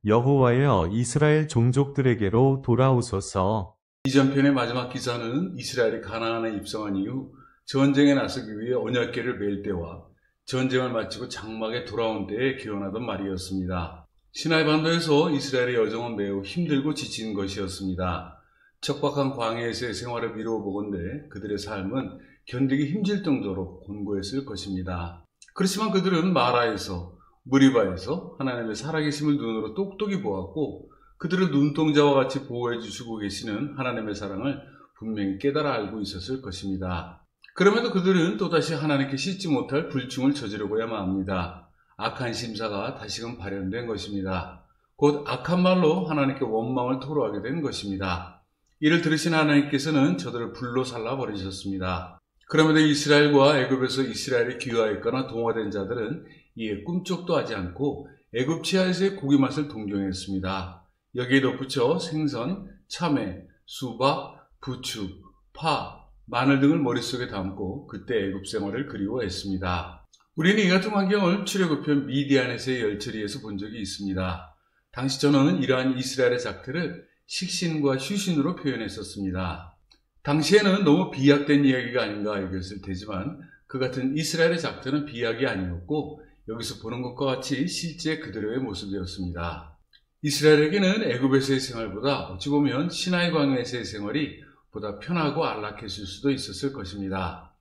여호와여 이스라엘 종족들에게로 돌아오소서. 이전 편의 마지막 기사는 이스라엘이 가나안에 입성한 이후 전쟁에 나서기 위해 언약궤를 맬 때와 전쟁을 마치고 장막에 돌아온 때에 기원하던 말이었습니다. 시나이 반도에서 이스라엘의 여정은 매우 힘들고 지친 것이었습니다. 척박한 광야에서의 생활을 미루어 보건대 그들의 삶은 견디기 힘들 정도로 곤고했을 것입니다. 그렇지만 그들은 마라에서, 무리바에서 하나님의 살아계심을 눈으로 똑똑히 보았고 그들을 눈동자와 같이 보호해 주시고 계시는 하나님의 사랑을 분명히 깨달아 알고 있었을 것입니다. 그럼에도 그들은 또다시 하나님께 씻지 못할 불충을 저지르고야만 합니다. 악한 심사가 다시금 발현된 것입니다. 곧 악한 말로 하나님께 원망을 토로하게 된 것입니다. 이를 들으신 하나님께서는 저들을 불로 살라버리셨습니다. 그럼에도 이스라엘과 애굽에서 이스라엘이 귀화했거나 동화된 자들은 이에 꿈쩍도 하지 않고 애굽 치하에서의 고기 맛을 동경했습니다. 여기에 덧붙여 생선, 참외, 수박, 부추, 파, 마늘 등을 머릿속에 담고 그때 애굽 생활을 그리워했습니다. 우리는 이 같은 환경을 출애굽편 미디안에서의 열처리에서 본 적이 있습니다. 당시 저는 이러한 이스라엘의 작태를 식신과 휴신으로 표현했었습니다. 당시에는 너무 비약된 이야기가 아닌가 여겼을 테지만 그 같은 이스라엘의 작태는 비약이 아니었고 여기서 보는 것과 같이 실제 그대로의 모습이었습니다. 이스라엘에게는 애굽에서의 생활보다 어찌 보면 시나이 광야에서의 생활이 보다 편하고 안락했을 수도 있었을 것입니다.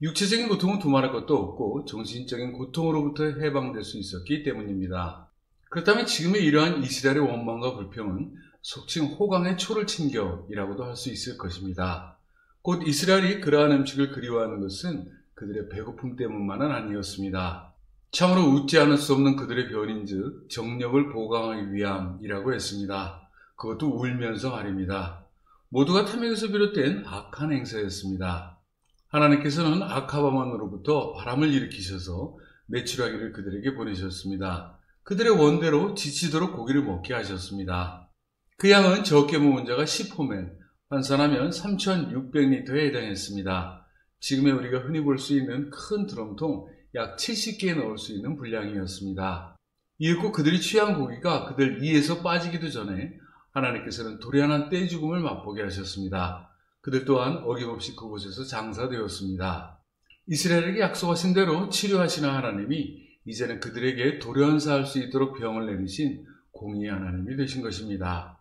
육체적인 고통은 두말할 것도 없고 정신적인 고통으로부터 해방될 수 있었기 때문입니다. 그렇다면 지금의 이러한 이스라엘의 원망과 불평은 속칭 호강의 초를 챙겨이라고도 할 수 있을 것입니다. 곧 이스라엘이 그러한 음식을 그리워하는 것은 그들의 배고픔 때문만은 아니었습니다. 참으로 웃지 않을 수 없는 그들의 변인즉 정력을 보강하기 위함이라고 했습니다. 그것도 울면서 말입니다. 모두가 탐욕에서 비롯된 악한 행사였습니다. 하나님께서는 아카바만으로부터 바람을 일으키셔서 매출하기를 그들에게 보내셨습니다. 그들의 원대로 지치도록 고기를 먹게 하셨습니다. 그 양은 적게 모은 자가 10호멜, 환산하면 3,600리터에 해당했습니다. 지금의 우리가 흔히 볼 수 있는 큰 드럼통 약 70개에 넣을 수 있는 분량이었습니다. 이윽고 그들이 취한 고기가 그들 이에서 빠지기도 전에 하나님께서는 도련한 떼 죽음을 맛보게 하셨습니다. 그들 또한 어김없이 그곳에서 장사되었습니다. 이스라엘에게 약속하신 대로 치료하시는 하나님이 이제는 그들에게 돌연사할 수 있도록 병을 내리신 공의의 하나님이 되신 것입니다.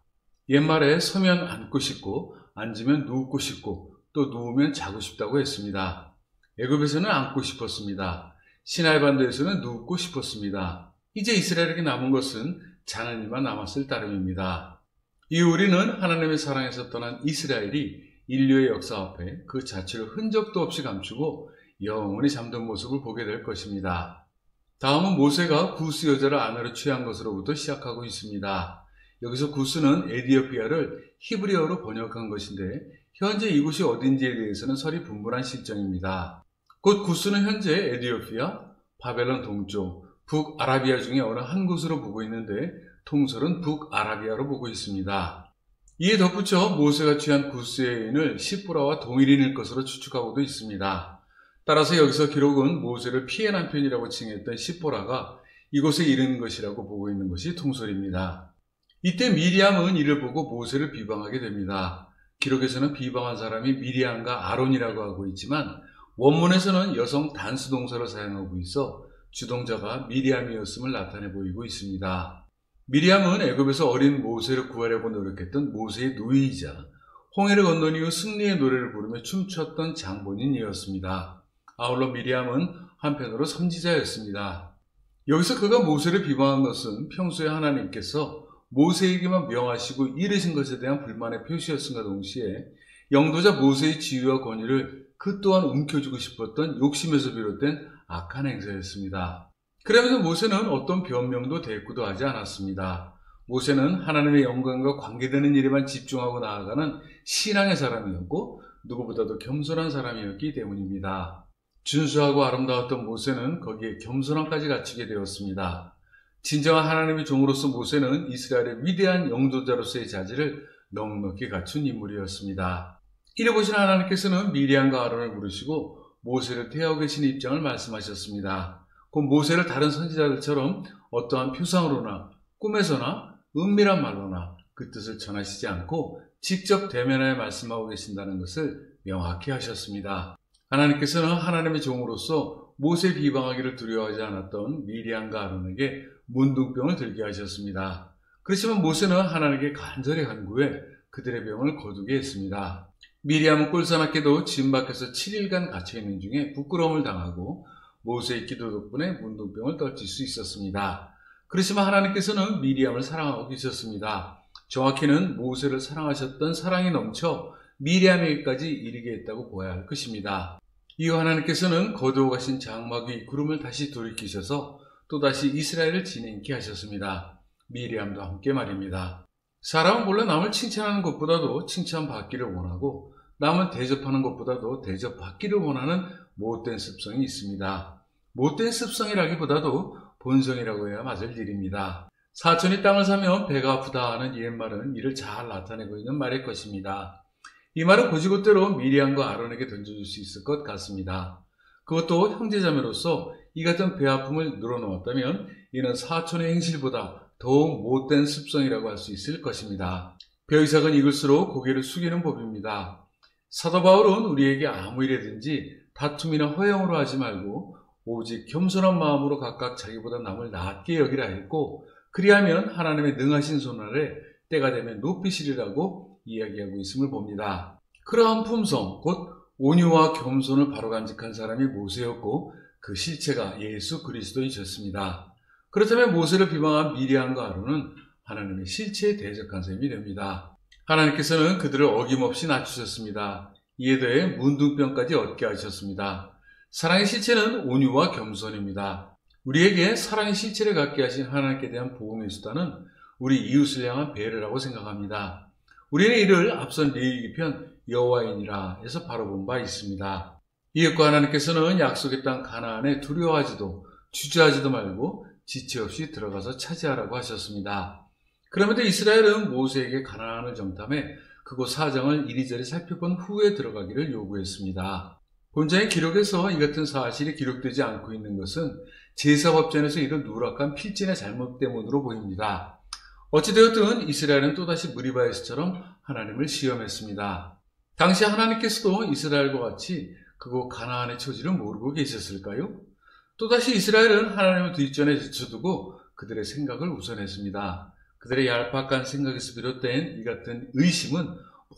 옛말에 서면 앉고 싶고 앉으면 눕고 싶고 또 누우면 자고 싶다고 했습니다. 애굽에서는 앉고 싶었습니다. 시나이 반도에서는 눕고 싶었습니다. 이제 이스라엘에게 남은 것은 자는 일만 남았을 따름입니다. 이후 우리는 하나님의 사랑에서 떠난 이스라엘이 인류의 역사 앞에 그 자체를 흔적도 없이 감추고 영원히 잠든 모습을 보게 될 것입니다. 다음은 모세가 구스 여자를 아내로 취한 것으로부터 시작하고 있습니다. 여기서 구스는 에디오피아를 히브리어로 번역한 것인데 현재 이곳이 어딘지에 대해서는 설이 분분한 실정입니다. 곧 구스는 현재 에디오피아, 바벨론 동쪽, 북아라비아 중에 어느 한 곳으로 보고 있는데 통설은 북아라비아로 보고 있습니다. 이에 덧붙여 모세가 취한 구스의 여인을 시보라와 동일인일 것으로 추측하고도 있습니다. 따라서 여기서 기록은 모세를 피해 남편이라고 칭했던 시보라가 이곳에 이른 것이라고 보고 있는 것이 통설입니다. 이때 미리암은 이를 보고 모세를 비방하게 됩니다. 기록에서는 비방한 사람이 미리암과 아론이라고 하고 있지만 원문에서는 여성 단수 동사를 사용하고 있어 주동자가 미리암이었음을 나타내 보이고 있습니다. 미리암은 애굽에서 어린 모세를 구하려고 노력했던 모세의 누이이자 홍해를 건넌 이후 승리의 노래를 부르며 춤췄던 장본인이었습니다. 아울러 미리암은 한편으로 선지자였습니다. 여기서 그가 모세를 비방한 것은 평소에 하나님께서 모세에게만 명하시고 이르신 것에 대한 불만의 표시였음과 동시에 영도자 모세의 지위와 권위를 그 또한 움켜쥐고 싶었던 욕심에서 비롯된 악한 행사였습니다. 그러면서 모세는 어떤 변명도 대꾸도 하지 않았습니다. 모세는 하나님의 영광과 관계되는 일에만 집중하고 나아가는 신앙의 사람이었고 누구보다도 겸손한 사람이었기 때문입니다. 준수하고 아름다웠던 모세는 거기에 겸손함까지 갖추게 되었습니다. 진정한 하나님의 종으로서 모세는 이스라엘의 위대한 영도자로서의 자질을 넉넉히 갖춘 인물이었습니다. 이를 보신 하나님께서는 미리암과 아론을 부르시고 모세를 태하고 계신 입장을 말씀하셨습니다. 곧 모세를 다른 선지자들처럼 어떠한 표상으로나 꿈에서나 은밀한 말로나 그 뜻을 전하시지 않고 직접 대면하여 말씀하고 계신다는 것을 명확히 하셨습니다. 하나님께서는 하나님의 종으로서 모세 비방하기를 두려워하지 않았던 미리암과 아론에게 문둥병을 들게 하셨습니다. 그렇지만 모세는 하나님께 간절히 간구해 그들의 병을 거두게 했습니다. 미리암은 꼴사납게도 집 밖에서 7일간 갇혀있는 중에 부끄러움을 당하고 모세의 기도 덕분에 문둥병을 떨칠 수 있었습니다. 그렇지만 하나님께서는 미리암을 사랑하고 계셨습니다. 정확히는 모세를 사랑하셨던 사랑이 넘쳐 미리암에게까지 이르게 했다고 보아야 할 것입니다. 이후 하나님께서는 거두어 가신 장막 위 구름을 다시 돌이키셔서 또다시 이스라엘을 지내게 하셨습니다. 미리암도 함께 말입니다. 사람은 본래 남을 칭찬하는 것보다도 칭찬받기를 원하고 남을 대접하는 것보다도 대접받기를 원하는 못된 습성이 있습니다. 못된 습성이라기보다도 본성이라고 해야 맞을 일입니다. 사촌이 땅을 사면 배가 아프다 하는 옛말은 이를 잘 나타내고 있는 말일 것입니다. 이 말은 곧이곧대로 미리암과 아론에게 던져줄 수 있을 것 같습니다. 그것도 형제자매로서 이 같은 배 아픔을 늘어놓았다면 이는 사촌의 행실보다 더욱 못된 습성이라고 할 수 있을 것입니다. 벼이삭은 익을수록 고개를 숙이는 법입니다. 사도 바울은 우리에게 아무 일이든지 다툼이나 허영으로 하지 말고 오직 겸손한 마음으로 각각 자기보다 남을 낮게 여기라 했고 그리하면 하나님의 능하신 손 아래 때가 되면 높이시리라고 이야기하고 있음을 봅니다. 그러한 품성, 곧 온유와 겸손을 바로 간직한 사람이 모세였고 그 실체가 예수 그리스도이셨습니다. 그렇다면 모세를 비방한 미리암과 아론은 하나님의 실체에 대적한 셈이 됩니다. 하나님께서는 그들을 어김없이 낮추셨습니다. 이에 더해 문둥병까지 얻게 하셨습니다. 사랑의 실체는 온유와 겸손입니다. 우리에게 사랑의 실체를 갖게 하신 하나님께 대한 보응의 수단은 우리 이웃을 향한 배려라고 생각합니다. 우리는 이를 앞선 레위기 편 여호와이니라 에서 바로 본 바 있습니다. 이웃과 하나님께서는 약속의 땅 가나안에 두려워하지도 주저하지도 말고 지체 없이 들어가서 차지하라고 하셨습니다. 그럼에도 이스라엘은 모세에게 가나안을 정탐해 그곳 사정을 이리저리 살펴본 후에 들어가기를 요구했습니다. 본장의 기록에서 이 같은 사실이 기록되지 않고 있는 것은 제사법전에서 이런 누락한 필진의 잘못 때문으로 보입니다. 어찌되었든 이스라엘은 또다시 무리바에스처럼 하나님을 시험했습니다. 당시 하나님께서도 이스라엘과 같이 그곳 가나안의 처지를 모르고 계셨을까요? 또다시 이스라엘은 하나님을 뒷전에 제쳐두고 그들의 생각을 우선했습니다. 그들의 얄팍한 생각에서 비롯된 이 같은 의심은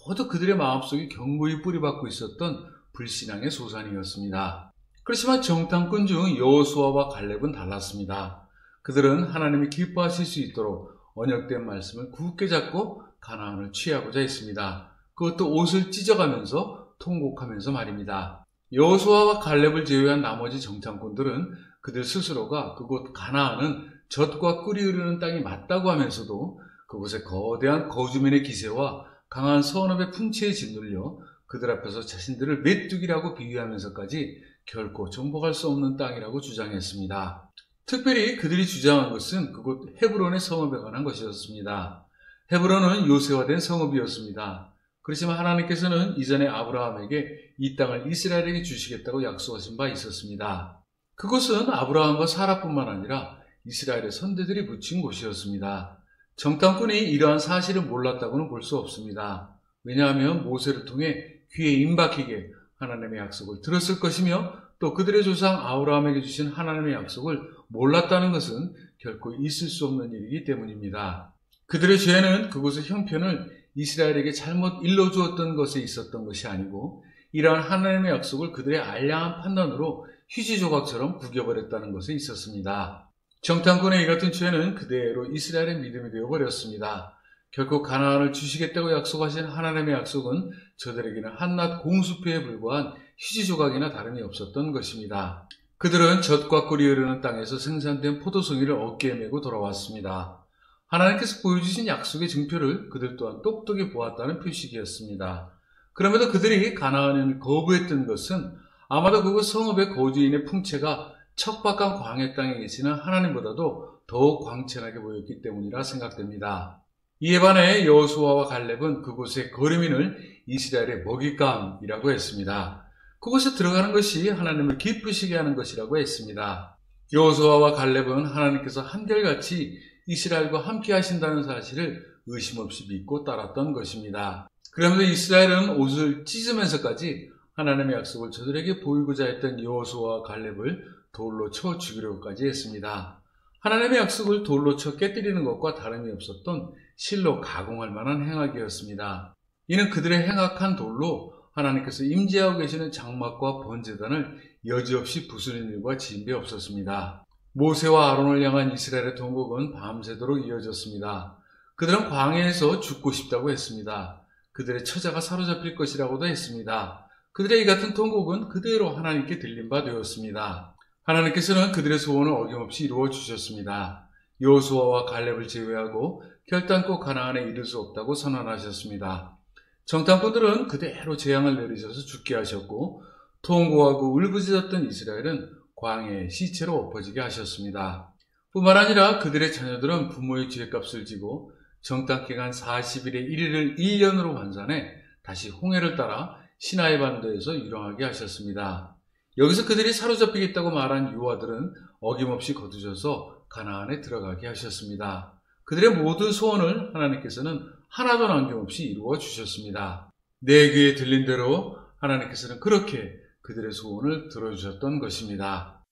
모두 그들의 마음속에 견고히 뿌리박고 있었던 불신앙의 소산이었습니다. 그렇지만 정탐꾼 중 여호수아와 갈렙은 달랐습니다. 그들은 하나님이 기뻐하실 수 있도록 언약된 말씀을 굳게 잡고 가나안을 취하고자 했습니다. 그것도 옷을 찢어가면서 통곡하면서 말입니다. 여호수아와 갈렙을 제외한 나머지 정탐꾼들은 그들 스스로가 그곳 가나안은 젖과 꿀이 흐르는 땅이 맞다고 하면서도 그곳에 거대한 거주민의 기세와 강한 선업의 풍채에 짓눌려 그들 앞에서 자신들을 메뚜기라고 비유하면서까지 결코 정복할 수 없는 땅이라고 주장했습니다. 특별히 그들이 주장한 것은 그곳 헤브론의 성읍에 관한 것이었습니다. 헤브론은 요새화된 성읍이었습니다. 그렇지만 하나님께서는 이전에 아브라함에게 이 땅을 이스라엘에게 주시겠다고 약속하신 바 있었습니다. 그곳은 아브라함과 사라뿐만 아니라 이스라엘의 선대들이 묻힌 곳이었습니다. 정탐꾼이 이러한 사실을 몰랐다고는 볼 수 없습니다. 왜냐하면 모세를 통해 귀에 임박히게 하나님의 약속을 들었을 것이며 또 그들의 조상 아브라함에게 주신 하나님의 약속을 몰랐다는 것은 결코 있을 수 없는 일이기 때문입니다. 그들의 죄는 그곳의 형편을 이스라엘에게 잘못 일러주었던 것에 있었던 것이 아니고 이러한 하나님의 약속을 그들의 알량한 판단으로 휴지 조각처럼 구겨버렸다는 것에 있었습니다. 정탐꾼의 이 같은 죄는 그대로 이스라엘의 믿음이 되어버렸습니다. 결코 가나안을 주시겠다고 약속하신 하나님의 약속은 저들에게는 한낱 공수표에 불과한 휴지 조각이나 다름이 없었던 것입니다. 그들은 젖과 꿀이 흐르는 땅에서 생산된 포도송이를 어깨에 메고 돌아왔습니다. 하나님께서 보여주신 약속의 증표를 그들 또한 똑똑히 보았다는 표식이었습니다. 그럼에도 그들이 가나안을 거부했던 것은 아마도 그곳 성읍의 거주인의 풍채가 척박한 광야 땅에 계시는 하나님보다도 더욱 광채나게 보였기 때문이라 생각됩니다. 이에 반해 여호수아와 갈렙은 그곳의 거류민을 이스라엘의 먹잇감이라고 했습니다. 그곳에 들어가는 것이 하나님을 기쁘시게 하는 것이라고 했습니다. 여호수아와 갈렙은 하나님께서 한결같이 이스라엘과 함께 하신다는 사실을 의심 없이 믿고 따랐던 것입니다. 그러면서 이스라엘은 옷을 찢으면서까지 하나님의 약속을 저들에게 보이고자 했던 여호수아와 갈렙을 돌로 쳐 죽이려고까지 했습니다. 하나님의 약속을 돌로 쳐 깨뜨리는 것과 다름이 없었던 실로 가공할 만한 행악이었습니다. 이는 그들의 행악한 돌로 하나님께서 임재하고 계시는 장막과 번제단을 여지없이 부수는 일과 진배 없었습니다. 모세와 아론을 향한 이스라엘의 통곡은 밤새도록 이어졌습니다. 그들은 광야에서 죽고 싶다고 했습니다. 그들의 처자가 사로잡힐 것이라고도 했습니다. 그들의 이 같은 통곡은 그대로 하나님께 들린 바 되었습니다. 하나님께서는 그들의 소원을 어김없이 이루어 주셨습니다. 여호수아와 갈렙을 제외하고 결단코 가나안에 이를 수 없다고 선언하셨습니다. 정탐꾼들은 그대로 재앙을 내리셔서 죽게 하셨고 통곡하고 울부짖었던 이스라엘은 광야에 시체로 엎어지게 하셨습니다. 뿐만 아니라 그들의 자녀들은 부모의 죄값을 지고 정탐기간 40일의 1일을 1년으로 환산해 다시 홍해를 따라 시나이 반도에서 유랑하게 하셨습니다. 여기서 그들이 사로잡히겠다고 말한 유아들은 어김없이 거두셔서 가나안에 들어가게 하셨습니다. 그들의 모든 소원을 하나님께서는 하나도 남김없이 이루어 주셨습니다. 내 귀에 들린 대로 하나님께서는 그렇게 그들의 소원을 들어주셨던 것입니다.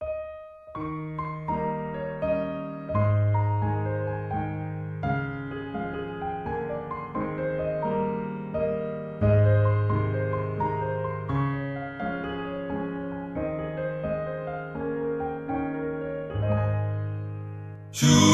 주